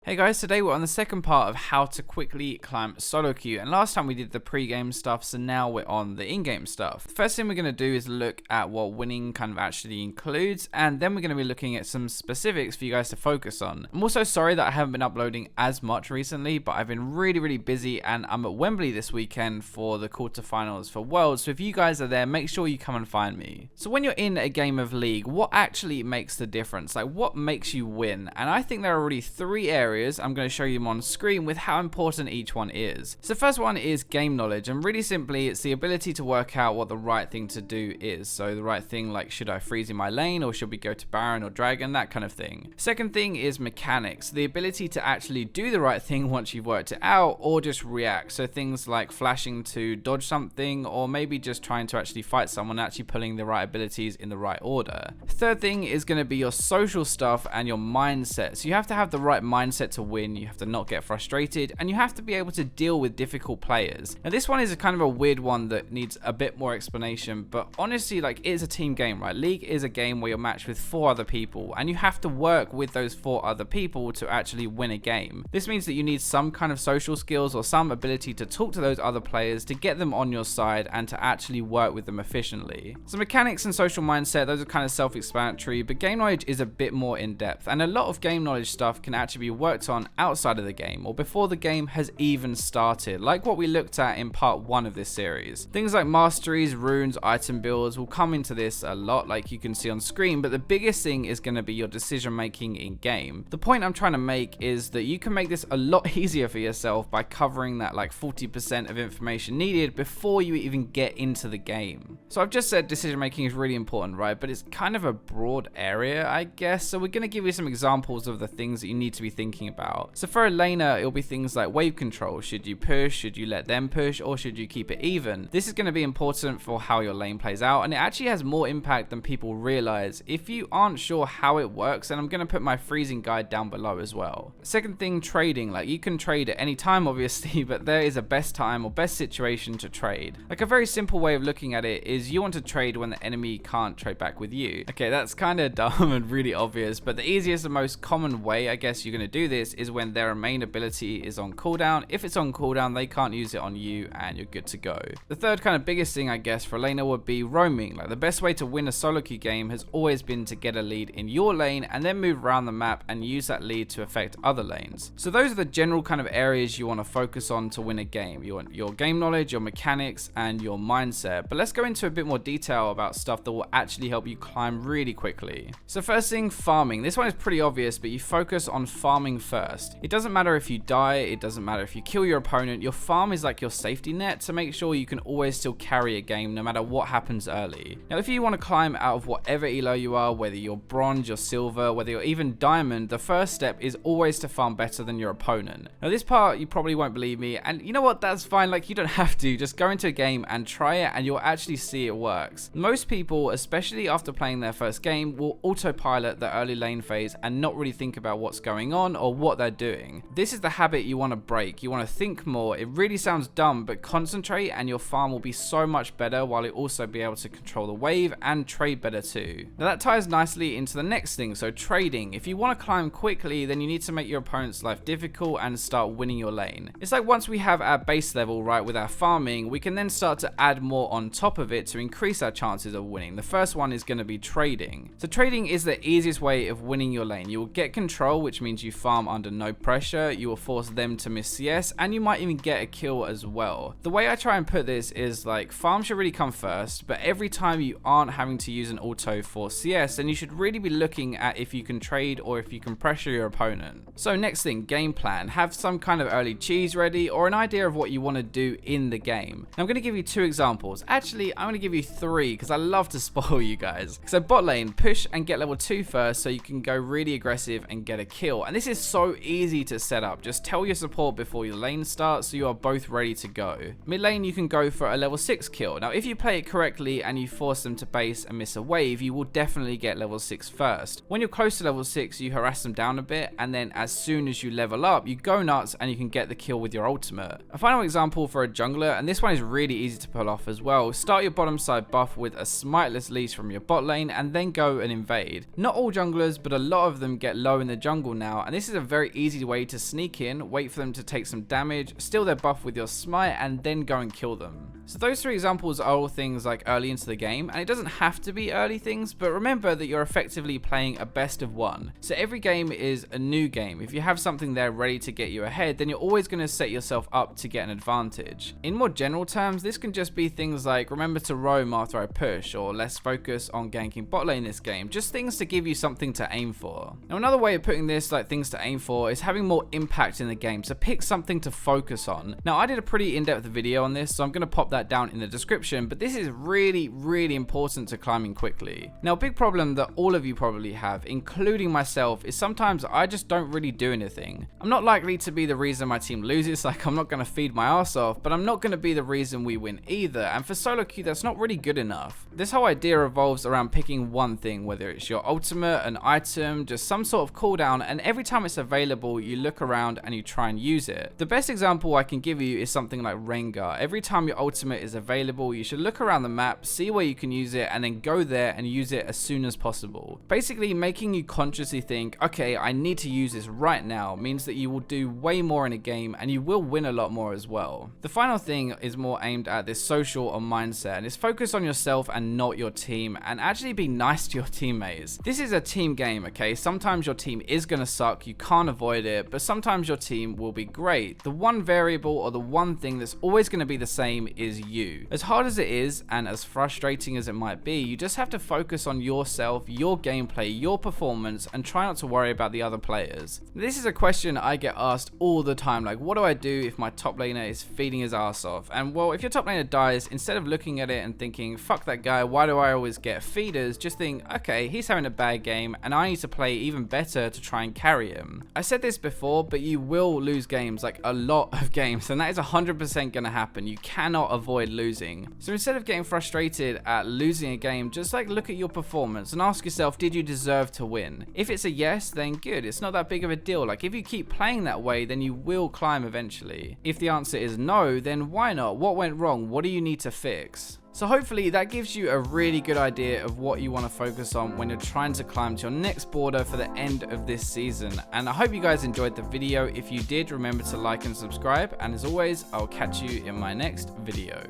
Hey guys, today we're on the second part of how to quickly climb solo queue, and last time we did the pre-game stuff, so now we're on the in-game stuff. The first thing we're going to do is look at what winning kind of actually includes, and then we're going to be looking at some specifics for you guys to focus on. I'm also sorry that I haven't been uploading as much recently, but I've been really busy, and I'm at Wembley this weekend for the quarterfinals for Worlds, so if you guys are there, make sure you come and find me. So when you're in a game of League, what actually makes the difference? Like, what makes you win? And I think there are already three areas. I'm going to show you them on screen with how important each one is. So the first one is game knowledge, and really simply it's the ability to work out what the right thing to do is. So the right thing, like, should I freeze in my lane, or should we go to Baron or Dragon, that kind of thing. Second thing is mechanics, the ability to actually do the right thing once you've worked it out, or just react. So things like flashing to dodge something, or maybe just trying to actually fight someone, actually pulling the right abilities in the right order. Third thing is going to be your social stuff and your mindset. So you have to have the right mindset to win, you have to not get frustrated, and you have to be able to deal with difficult players. Now this one is a kind of a weird one that needs a bit more explanation, but honestly, like, it is a team game, right? League is a game where you're matched with 4 other people, and you have to work with those 4 other people to actually win a game. This means that you need some kind of social skills or some ability to talk to those other players to get them on your side and to actually work with them efficiently. So mechanics and social mindset, those are kind of self-explanatory, but game knowledge is a bit more in depth, and a lot of game knowledge stuff can actually be worked on outside of the game or before the game has even started, like what we looked at in part 1 of this series. Things like masteries, runes, item builds will come into this a lot, like you can see on screen, but the biggest thing is going to be your decision making in game. The point I'm trying to make is that you can make this a lot easier for yourself by covering that like 40% of information needed before you even get into the game. So I've just said decision making is really important, right? But it's kind of a broad area, I guess, so we're going to give you some examples of the things that you need to be thinking about. So for a laner, it'll be things like wave control. Should you push? Should you let them push? Or should you keep it even? This is going to be important for how your lane plays out, and it actually has more impact than people realize. If you aren't sure how it works, then I'm going to put my freezing guide down below as well. Second thing, trading. Like, you can trade at any time, obviously, but there is a best time or best situation to trade. Like, a very simple way of looking at it is you want to trade when the enemy can't trade back with you. Okay, that's kind of dumb and really obvious, but the easiest and most common way, I guess, you're going to do this is when their main ability is on cooldown. If it's on cooldown, they can't use it on you and you're good to go. The third kind of biggest thing, I guess, for a laner would be roaming. Like, the best way to win a solo queue game has always been to get a lead in your lane and then move around the map and use that lead to affect other lanes. So those are the general kind of areas you want to focus on to win a game. You want your game knowledge, your mechanics, and your mindset. But let's go into a bit more detail about stuff that will actually help you climb really quickly. So first thing, farming. This one is pretty obvious, but you focus on farming first. It doesn't matter if you die, it doesn't matter if you kill your opponent, your farm is like your safety net to make sure you can always still carry a game no matter what happens early. Now if you want to climb out of whatever elo you are, whether you're bronze, you're silver, whether you're even diamond, the first step is always to farm better than your opponent. Now this part you probably won't believe me, and you know what, that's fine, like, you don't have to, just go into a game and try it and you'll actually see it works. Most people, especially after playing their first game, will autopilot the early lane phase and not really think about what's going on or what they're doing. This is the habit you want to break. You want to think more. It really sounds dumb, but concentrate and your farm will be so much better, while it also be able to control the wave and trade better too. Now that ties nicely into the next thing, so trading. If you want to climb quickly, then you need to make your opponent's life difficult and start winning your lane. It's like once we have our base level right with our farming, we can then start to add more on top of it to increase our chances of winning. The first one is going to be trading. So trading is the easiest way of winning your lane. You will get control, which means you farm under no pressure, you will force them to miss CS, and you might even get a kill as well. The way I try and put this is, like, farm should really come first, but every time you aren't having to use an auto for CS, then you should really be looking at if you can trade or if you can pressure your opponent. So next thing, game plan. Have some kind of early cheese ready or an idea of what you want to do in the game. Now, I'm going to give you 2 examples. Actually, I'm going to give you 3 because I love to spoil you guys. So bot lane, push and get level 2 first so you can go really aggressive and get a kill. And this is so easy to set up. Just tell your support before your lane starts so you are both ready to go. Mid lane, you can go for a level 6 kill. Now if you play it correctly and you force them to base and miss a wave, you will definitely get level 6 first. When you're close to level 6, you harass them down a bit, and then as soon as you level up, you go nuts and you can get the kill with your ultimate. A final example for a jungler, and this one is really easy to pull off as well. Start your bottom side buff with a smiteless leash from your bot lane and then go and invade. Not all junglers, but a lot of them get low in the jungle now, and this is is a very easy way to sneak in, wait for them to take some damage, steal their buff with your smite, and then go and kill them. So those 3 examples are all things like early into the game, and it doesn't have to be early things, but remember that you're effectively playing a best of 1. So every game is a new game. If you have something there ready to get you ahead, then you're always going to set yourself up to get an advantage. In more general terms, this can just be things like remember to roam after I push, or less focus on ganking bot lane this game, just things to give you something to aim for. Now another way of putting this, like things to aim for, is having more impact in the game, so pick something to focus on. Now I did a pretty in-depth video on this, so I'm going to pop that down in the description, but this is really important to climbing quickly. Now a big problem that all of you probably have, including myself, is sometimes I just don't really do anything. I'm not likely to be the reason my team loses, like I'm not going to feed my ass off, but I'm not going to be the reason we win either, and for solo queue that's not really good enough. This whole idea revolves around picking one thing, whether it's your ultimate, an item, just some sort of cooldown, and every time it's available you look around and you try and use it. The best example I can give you is something like Rengar. Every time your ultimate is available, you should look around the map, see where you can use it, and then go there and use it as soon as possible. Basically making you consciously think, okay, I need to use this right now, means that you will do way more in a game and you will win a lot more as well. The final thing is more aimed at this social or mindset, and it's focus on yourself and not your team, and actually be nice to your teammates. This is a team game, okay? Sometimes your team is gonna suck, you can't avoid it, but sometimes your team will be great. The one variable or the one thing that's always gonna be the same is you. As hard as it is, and as frustrating as it might be, you just have to focus on yourself, your gameplay, your performance, and try not to worry about the other players. This is a question I get asked all the time, like what do I do if my top laner is feeding his ass off? And well, if your top laner dies, instead of looking at it and thinking, fuck that guy, why do I always get feeders, just think, okay, he's having a bad game and I need to play even better to try and carry him. I said this before, but you will lose games, like a lot of games, and that is 100% gonna happen. You cannot avoid losing. So instead of getting frustrated at losing a game, just like look at your performance and ask yourself, did you deserve to win? If it's a yes, then good, it's not that big of a deal. Like if you keep playing that way, then you will climb eventually. If the answer is no, then why not? What went wrong? What do you need to fix? So hopefully that gives you a really good idea of what you want to focus on when you're trying to climb to your next border for the end of this season. And I hope you guys enjoyed the video. If you did, remember to like and subscribe. And as always, I'll catch you in my next video.